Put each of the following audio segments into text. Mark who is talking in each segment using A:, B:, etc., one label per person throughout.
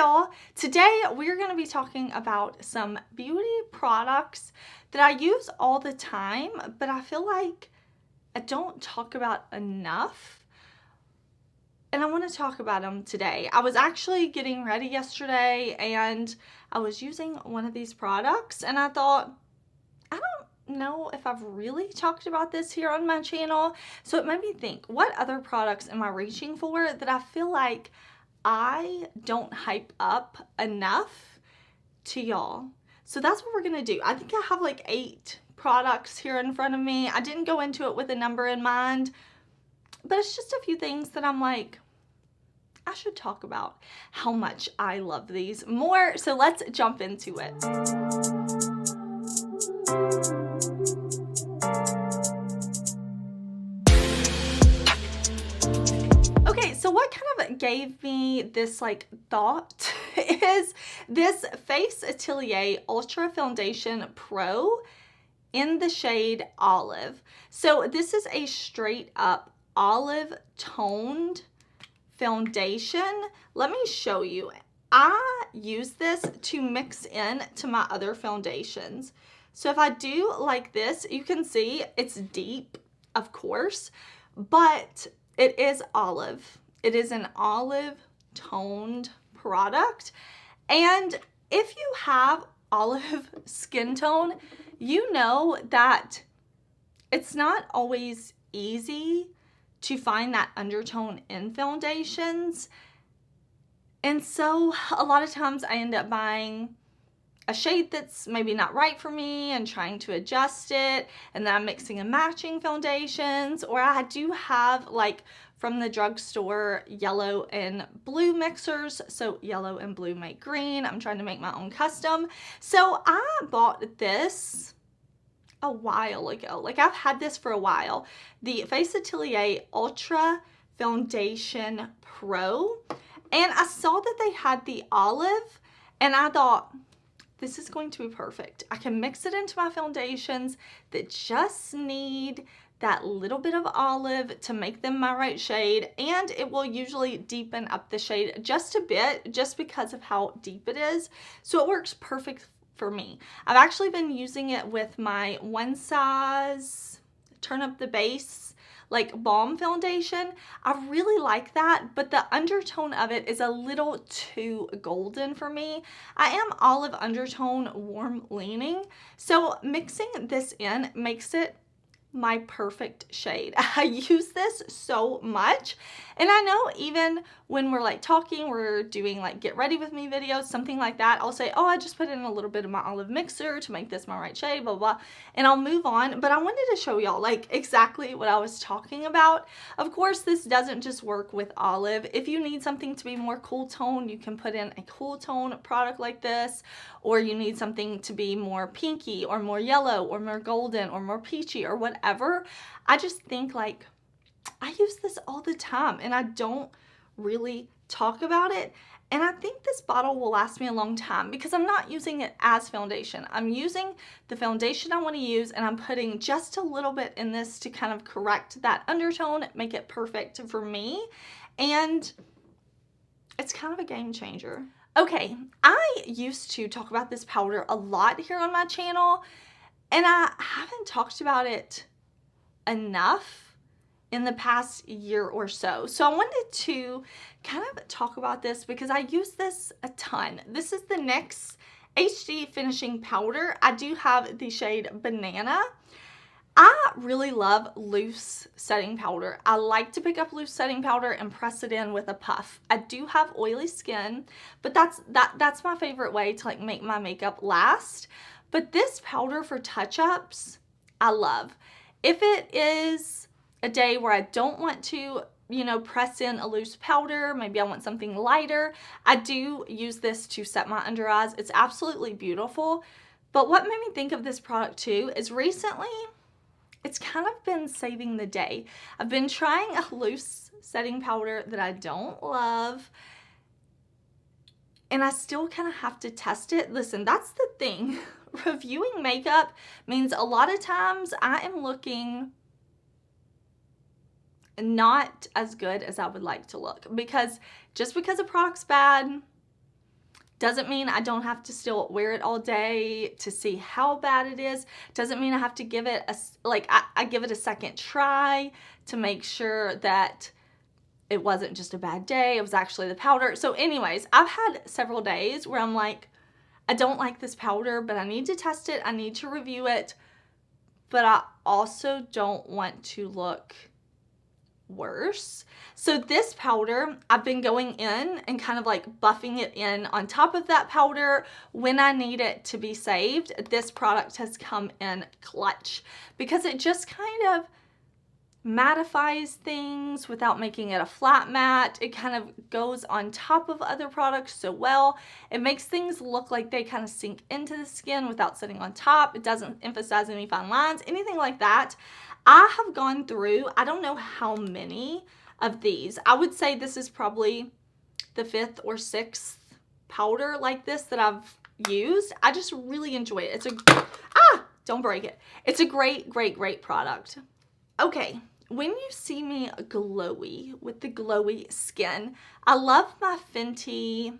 A: y'all, today we're going to be talking about some beauty products that I use all the time, but I feel like I don't talk about enough, and I want to talk about them today. I was actually getting ready yesterday and I was using one of these products and I thought, I don't know if I've really talked about this here on my channel, so it made me think, what other products am I reaching for that I feel like I don't hype up enough to y'all? So that's what we're gonna do. I think I have like 8 products here in front of me. I didn't go into it with a number in mind, but it's just a few things that I'm like, I should talk about how much I love these more. So let's jump into it. Okay, so what kind of gave me this like thought is this Face Atelier Ultra Foundation Pro in the shade Olive. So this is a straight up olive toned foundation. Let me show you. I use this to mix in to my other foundations. So if I do like this, you can see it's deep, of course, but it is olive. It is an olive toned product. And if you have olive skin tone, you know that it's not always easy to find that undertone in foundations. And so a lot of times I end up buying a shade that's maybe not right for me and trying to adjust it, and then I'm mixing and matching foundations, or I do have like from the drugstore yellow and blue mixers, so yellow and blue make green. I'm trying to make my own custom. So I bought this a while ago. Like I've had this for a while. The Face Atelier Ultra Foundation Pro. And I saw that they had the olive and I thought, this is going to be perfect. I can mix it into my foundations that just need that little bit of olive to make them my right shade, and it will usually deepen up the shade just a bit just because of how deep it is. So it works perfect for me. I've actually been using it with my one size turn up the base like balm foundation. I really like that, but the undertone of it is a little too golden for me. I am olive undertone, warm leaning, so mixing this in makes it my perfect shade. I use this so much, and I know even when we're like talking, we're doing like get ready with me videos, something like that, I'll say, oh, I just put in a little bit of my olive mixer to make this my right shade, blah blah, and I'll move on. But I wanted to show y'all like exactly what I was talking about. Of course, this doesn't just work with olive. If you need something to be more cool tone, you can put in a cool tone product like this, or you need something to be more pinky or more yellow or more golden or more peachy or whatever. I just think like I use this all the time and I don't really talk about it. And I think this bottle will last me a long time because I'm not using it as foundation. I'm using the foundation I want to use, and I'm putting just a little bit in this to kind of correct that undertone, make it perfect for me. And it's kind of a game changer. Okay, I used to talk about this powder a lot here on my channel, and I haven't talked about it enough in the past year or so. So I wanted to kind of talk about this because I use this a ton. This is the NYX HD Finishing Powder. I do have the shade Banana. I really love loose setting powder. I like to pick up loose setting powder and press it in with a puff. I do have oily skin, but that's my favorite way to like make my makeup last. But this powder for touch-ups, I love. If it is a day where I don't want to, you know, press in a loose powder, maybe I want something lighter, I do use this to set my under eyes. It's absolutely beautiful. But what made me think of this product too is recently it's kind of been saving the day. I've been trying a loose setting powder that I don't love, and I still kind of have to test it. Listen, that's the thing. Reviewing makeup means a lot of times I am looking not as good as I would like to look, because just because a product's bad Doesn't mean I don't have to still wear it all day to see how bad it is. Doesn't mean I have to give it I give it a second try to make sure that it wasn't just a bad day. It was actually the powder. So anyways, I've had several days where I'm like, I don't like this powder, but I need to test it. I need to review it. But I also don't want to look worse. So this powder, I've been going in and kind of like buffing it in on top of that powder when I need it to be saved. This product has come in clutch because it just kind of mattifies things without making it a flat matte. It kind of goes on top of other products so well. It makes things look like they kind of sink into the skin without sitting on top. It doesn't emphasize any fine lines, anything like that. I have gone through, I don't know how many of these. I would say this is probably the 5th or 6th powder like this that I've used. I just really enjoy it. Don't break it. It's a great, great, great product. Okay, when you see me glowy with the glowy skin, I love my Fenty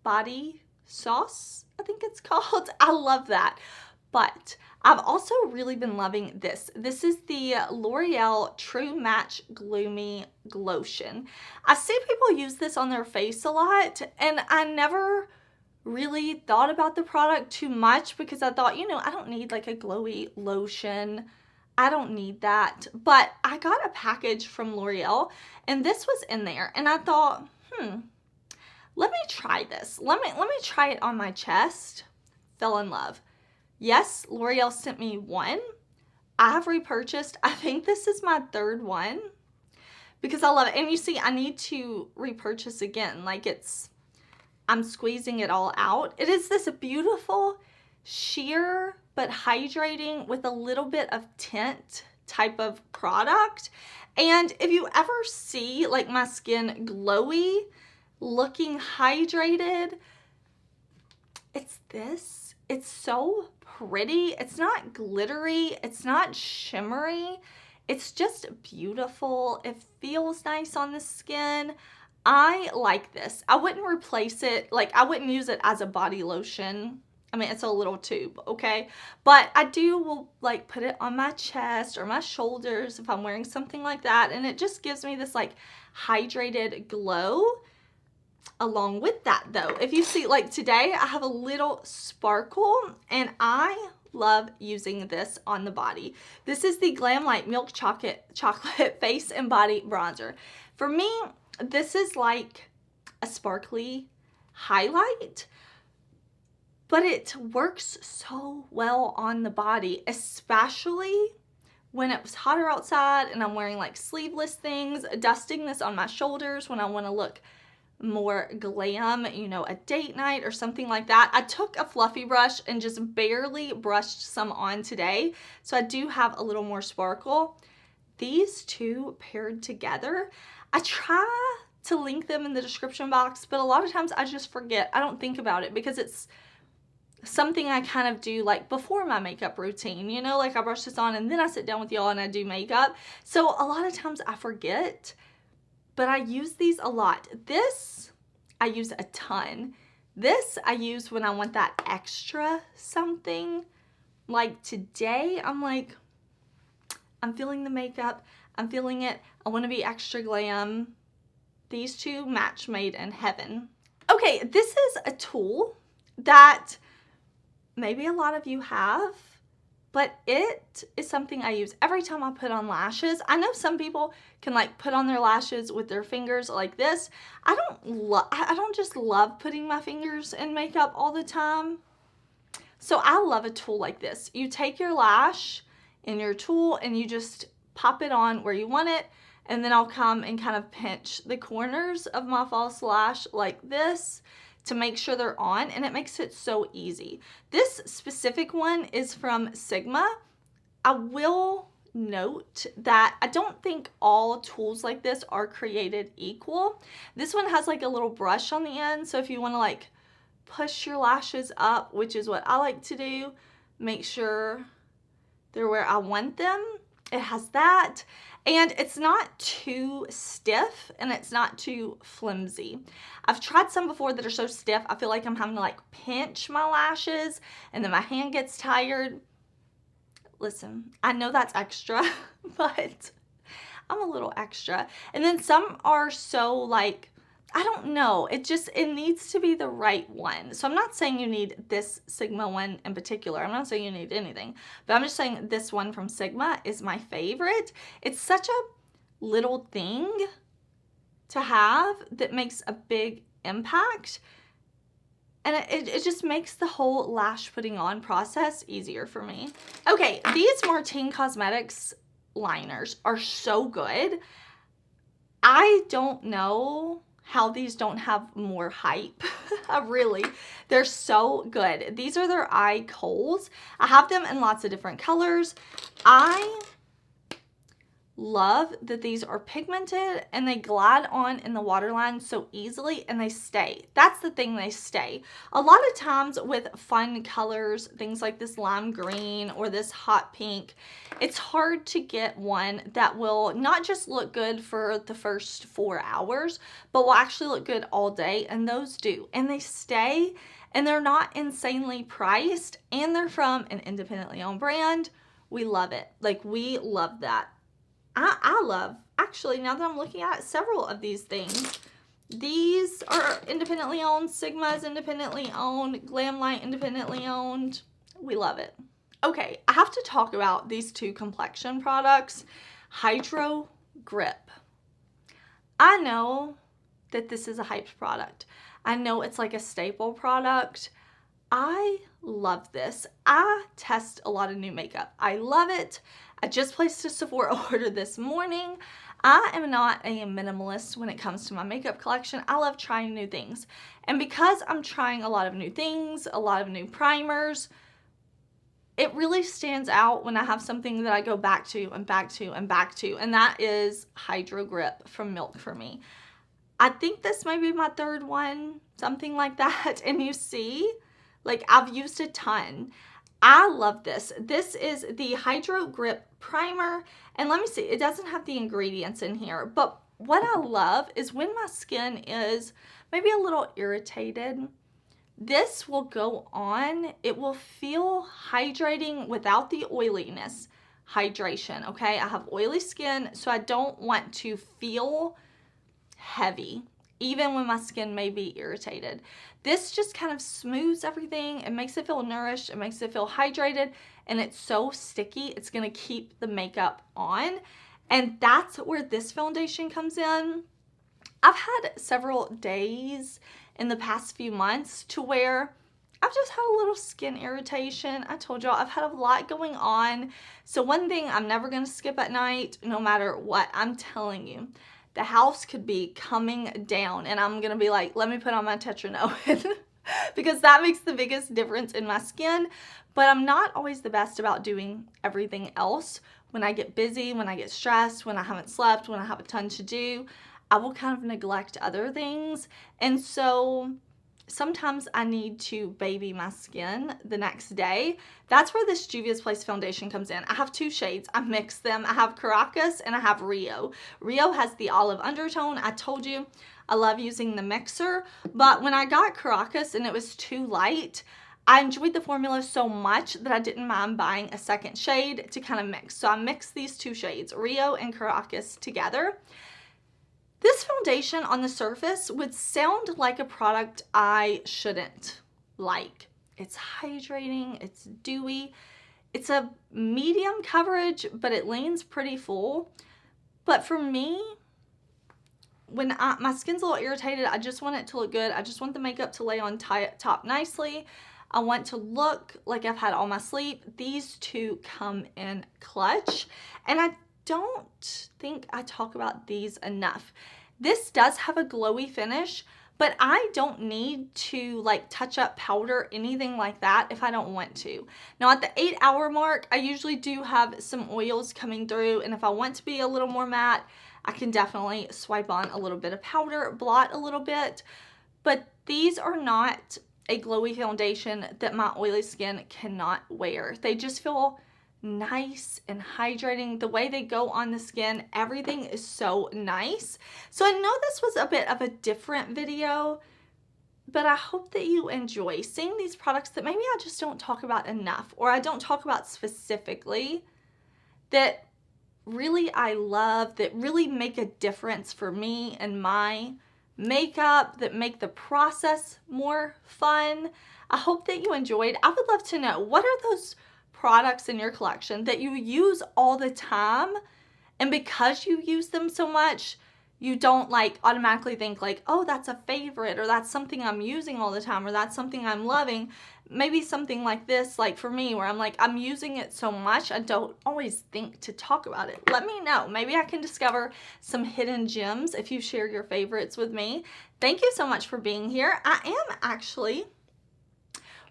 A: body sauce, I think it's called. I love that. But I've also really been loving this. This is the L'Oreal True Match Gloomy Glotion. I see people use this on their face a lot, and I never really thought about the product too much because I thought, you know, I don't need like a glowy lotion. I don't need that. But I got a package from L'Oreal and this was in there and I thought, let me try this. Let me try it on my chest. Fell in love. Yes, L'Oreal sent me one. I have repurchased. I think this is my 3rd one because I love it. And you see, I need to repurchase again. Like I'm squeezing it all out. It is this beautiful sheer but hydrating with a little bit of tint type of product. And if you ever see like my skin glowy, looking hydrated, it's this. It's so pretty. It's not glittery. It's not shimmery. It's just beautiful. It feels nice on the skin. I like this. I wouldn't replace it. Like, I wouldn't use it as a body lotion. I mean, it's a little tube, okay? But I will like put it on my chest or my shoulders if I'm wearing something like that. And it just gives me this like hydrated glow. Along with that though, if you see like today, I have a little sparkle and I love using this on the body. This is the Glamlight Milk Chocolate Face and Body Bronzer. For me, this is like a sparkly highlight, but it works so well on the body, especially when it was hotter outside and I'm wearing like sleeveless things, dusting this on my shoulders when I want to look more glam, you know, a date night or something like that. I took a fluffy brush and just barely brushed some on today, so I do have a little more sparkle. These two paired together, I try to link them in the description box, but a lot of times I just forget. I don't think about it because it's something I kind of do like before my makeup routine, you know, like I brush this on and then I sit down with y'all and I do makeup. So a lot of times I forget, but I use these a lot. This, I use a ton. This I use when I want that extra something. Like today, I'm like, I'm feeling the makeup. I'm feeling it. I want to be extra glam. These two match made in heaven. Okay, this is a tool that maybe a lot of you have, but it is something I use every time I put on lashes. I know some people can like put on their lashes with their fingers like this. I don't just love putting my fingers in makeup all the time. So I love a tool like this. You take your lash in your tool and you just pop it on where you want it, and then I'll come and kind of pinch the corners of my false lash like this to make sure they're on, and it makes it so easy. This specific one is from Sigma. I will note that I don't think all tools like this are created equal. This one has like a little brush on the end, so if you want to like push your lashes up, which is what I like to do, make sure they're where I want them. It has that, and it's not too stiff and it's not too flimsy. I've tried some before that are so stiff, I feel like I'm having to like pinch my lashes and then my hand gets tired. Listen, I know that's extra, but I'm a little extra. And then some are so like, I don't know, it needs to be the right one. So I'm not saying you need this Sigma one in particular. I'm not saying you need anything, but I'm just saying this one from Sigma is my favorite. It's such a little thing to have that makes a big impact. And it just makes the whole lash putting on process easier for me. Okay, these Martine Cosmetics liners are so good. I don't know how these don't have more hype. Really, they're so good. These are their eye koals. I have them in lots of different colors. I love that these are pigmented and they glide on in the waterline so easily and they stay. That's the thing, they stay. A lot of times with fun colors, things like this lime green or this hot pink, it's hard to get one that will not just look good for the first 4 hours, but will actually look good all day, and those do. And they stay, and they're not insanely priced, and they're from an independently owned brand. We love it. Like, we love that. I love, actually, now that I'm looking at several of these things, these are independently owned. Sigma is independently owned. Glamlight independently owned. We love it. Okay, I have to talk about these two complexion products. HydroGrip. I know that this is a hyped product. I know it's like a staple product. I love this. I test a lot of new makeup. I love it. I just placed a Sephora order this morning. I am not a minimalist when it comes to my makeup collection. I love trying new things. And because I'm trying a lot of new things, a lot of new primers, it really stands out when I have something that I go back to and back to and back to. And that is HydroGrip from Milk for me. I think this might be my third one, something like that. And you see, like, I've used a ton. I love this. This is the HydroGrip primer. And let me see, it doesn't have the ingredients in here. But what I love is when my skin is maybe a little irritated, this will go on. It will feel hydrating without the oiliness. Hydration, okay? I have oily skin, so I don't want to feel heavy, even when my skin may be irritated. This just kind of smooths everything. It makes it feel nourished. It makes it feel hydrated. And it's so sticky, it's going to keep the makeup on. And that's where this foundation comes in. I've had several days in the past few months to where I've just had a little skin irritation. I told y'all I've had a lot going on. So one thing I'm never going to skip at night, no matter what. I'm telling you, the house could be coming down and I'm going to be like, let me put on my Tetranoid because that makes the biggest difference in my skin. But I'm not always the best about doing everything else. When I get busy, when I get stressed, when I haven't slept, when I have a ton to do, I will kind of neglect other things. And so sometimes I need to baby my skin the next day. That's where this Juvia's Place foundation comes in. I have two shades. I mix them. I have Caracas and I have Rio. Rio has the olive undertone. I told you I love using the mixer, but when I got Caracas and it was too light, I enjoyed the formula so much that I didn't mind buying a second shade to kind of mix. So I mixed these two shades, Rio and Caracas, together. This foundation on the surface would sound like a product I shouldn't like. It's hydrating, it's dewy, it's a medium coverage, but it leans pretty full. But for me, when my skin's a little irritated, I just want it to look good. I just want the makeup to lay on top nicely. I want to look like I've had all my sleep. These two come in clutch, and I don't think I talk about these enough. This does have a glowy finish, but I don't need to like touch up powder, anything like that if I don't want to. Now at the 8-hour mark, I usually do have some oils coming through, and if I want to be a little more matte, I can definitely swipe on a little bit of powder, blot a little bit, but these are not a glowy foundation that my oily skin cannot wear. They just feel nice and hydrating. The way they go on the skin, everything is so nice. So I know this was a bit of a different video, but I hope that you enjoy seeing these products that maybe I just don't talk about enough, or I don't talk about specifically, that really I love, that really make a difference for me and my makeup, that make the process more fun. I hope that you enjoyed. I would love to know, what are those products in your collection that you use all the time, and because you use them so much, you don't like automatically think like, oh, that's a favorite, or that's something I'm using all the time, or that's something I'm loving. Maybe something like this, like for me, where I'm like, I'm using it so much, I don't always think to talk about it. Let me know. Maybe I can discover some hidden gems if you share your favorites with me. Thank you so much for being here. I am actually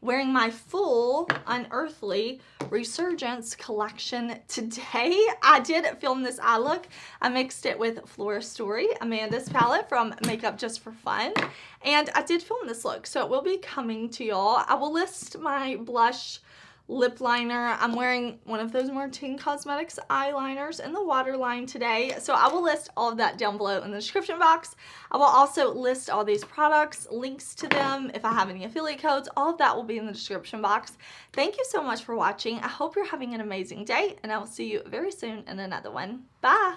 A: wearing my full Unearthly Resurgence collection today. I did film this eye look. I mixed it with Flora Story, Amanda's palette from Makeup Just for Fun, and I did film this look, so it will be coming to y'all. I will list my blush, lip liner. I'm wearing one of those Martine Cosmetics eyeliners in the waterline today, so I will list all of that down below in the description box. I will also list all these products, links to them, if I have any affiliate codes, all of that will be in the description box. Thank you so much for watching. I hope you're having an amazing day, and I will see you very soon in another one. Bye!